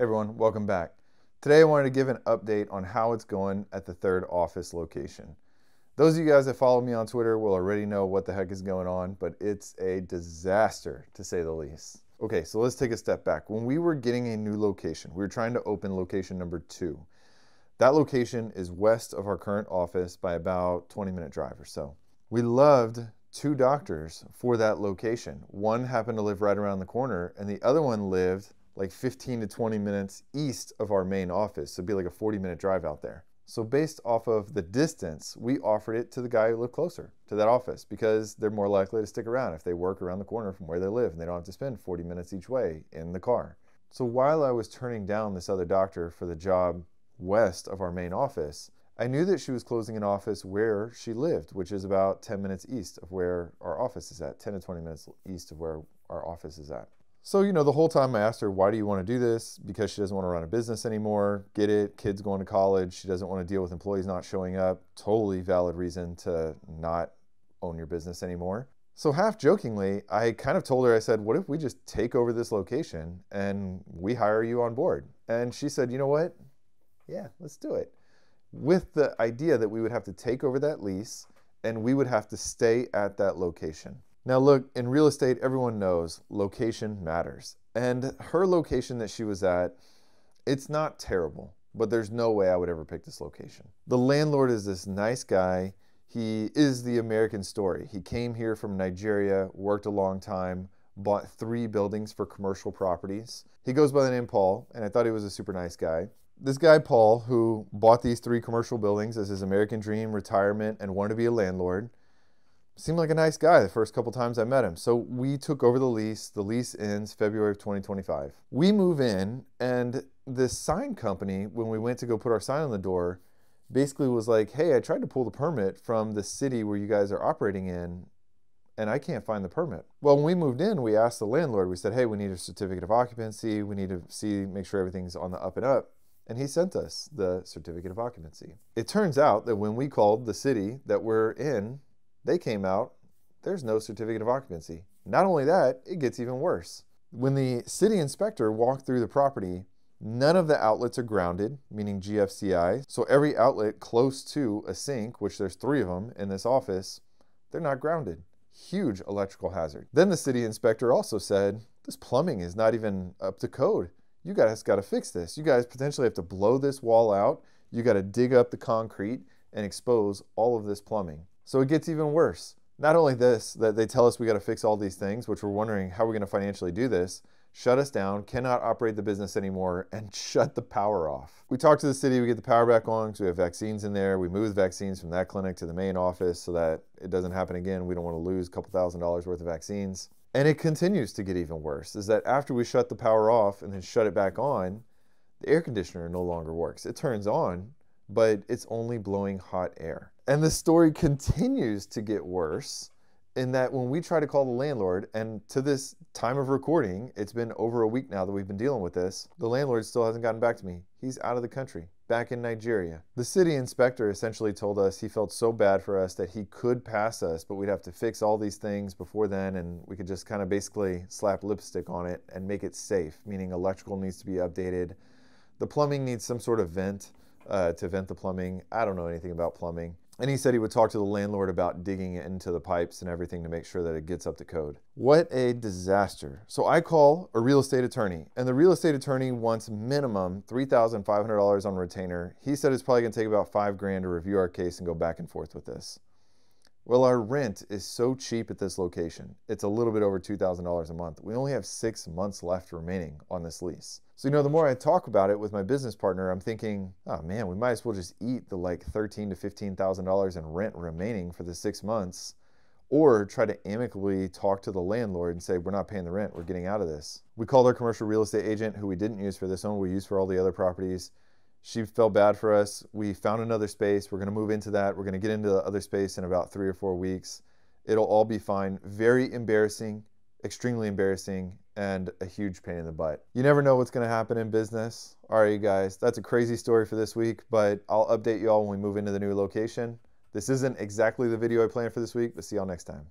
Hey everyone, welcome back. Today I wanted to give an update on how it's going at the third office location. Those of you guys that follow me on Twitter will already know what the heck is going on, but it's a disaster to say the least. Okay, so let's take a step back. When we were getting a new location, we were trying to open location number 2. That location is west of our current office by about 20-minute drive or so. We loved 2 doctors for that location. One happened to live right around the corner, and the other one lived like 15 to 20 minutes east of our main office. So it'd be like a 40-minute drive out there. So based off of the distance, we offered it to the guy who lived closer to that office because they're more likely to stick around if they work around the corner from where they live and they don't have to spend 40 minutes each way in the car. So while I was turning down this other doctor for the job west of our main office, I knew that she was closing an office where she lived, which is about 10 minutes east of where our office is at, 10 to 20 minutes east of where our office is at. So, the whole time I asked her, why do you want to do this? Because she doesn't want to run a business anymore. Get it, kids going to college. She doesn't want to deal with employees not showing up. Totally valid reason to not own your business anymore. So half jokingly, I kind of told her, I said, what if we just take over this location and we hire you on board? And she said, you know what? Yeah, let's do it. With the idea that we would have to take over that lease and we would have to stay at that location. Now look, in real estate, everyone knows location matters. And her location that she was at, it's not terrible, but there's no way I would ever pick this location. The landlord is this nice guy. He is the American story. He came here from Nigeria, worked a long time, bought 3 buildings for commercial properties. He goes by the name Paul, and I thought he was a super nice guy. This guy, Paul, who bought these 3 commercial buildings as his American dream, retirement, and wanted to be a landlord, seemed like a nice guy the first couple times I met him. So we took over the lease. The lease ends February of 2025. We move in, and this sign company, when we went to go put our sign on the door, basically was like, hey, I tried to pull the permit from the city where you guys are operating in, and I can't find the permit. Well, when we moved in, we asked the landlord, we said, hey, we need a certificate of occupancy. We need to make sure everything's on the up and up. And he sent us the certificate of occupancy. It turns out that when we called the city that we're in, they came out, there's no certificate of occupancy. Not only that, it gets even worse. When the city inspector walked through the property, none of the outlets are grounded, meaning GFCI. So every outlet close to a sink, which there's 3 of them in this office, they're not grounded. Huge electrical hazard. Then the city inspector also said, this plumbing is not even up to code. You guys got to fix this. You guys potentially have to blow this wall out. You got to dig up the concrete and expose all of this plumbing. So it gets even worse. Not only this, that they tell us we got to fix all these things, which we're wondering how we're going to financially do this, shut us down, cannot operate the business anymore, and shut the power off. We talk to the city, we get the power back on because we have vaccines in there. We move vaccines from that clinic to the main office so that it doesn't happen again. We don't want to lose a couple $1,000s worth of vaccines. And it continues to get even worse, is that after we shut the power off and then shut it back on, the air conditioner no longer works. It turns on, but it's only blowing hot air. And the story continues to get worse in that when we try to call the landlord, and to this time of recording, it's been over a week now that we've been dealing with this, the landlord still hasn't gotten back to me. He's out of the country, back in Nigeria. The city inspector essentially told us he felt so bad for us that he could pass us, but we'd have to fix all these things before then, and we could just kind of basically slap lipstick on it and make it safe, meaning electrical needs to be updated. The plumbing needs some sort of vent to vent the plumbing. I don't know anything about plumbing. And he said he would talk to the landlord about digging into the pipes and everything to make sure that it gets up to code. What a disaster. So I call a real estate attorney, and the real estate attorney wants minimum $3,500 on retainer. He said it's probably gonna take about $5,000 to review our case and go back and forth with this. Well, our rent is so cheap at this location. It's a little bit over $2,000 a month. We only have 6 months left remaining on this lease. So, the more I talk about it with my business partner, I'm thinking, oh man, we might as well just eat the like $13,000 to $15,000 in rent remaining for the 6 months, or try to amicably talk to the landlord and say, we're not paying the rent, we're getting out of this. We called our commercial real estate agent, who we didn't use for this one, we used for all the other properties. She felt bad for us. We found another space. We're going to move into that. We're going to get into the other space in about 3 or 4 weeks. It'll all be fine. Very embarrassing, extremely embarrassing, and a huge pain in the butt. You never know what's going to happen in business. All right, you guys, that's a crazy story for this week, but I'll update you all when we move into the new location. This isn't exactly the video I planned for this week, but see y'all next time.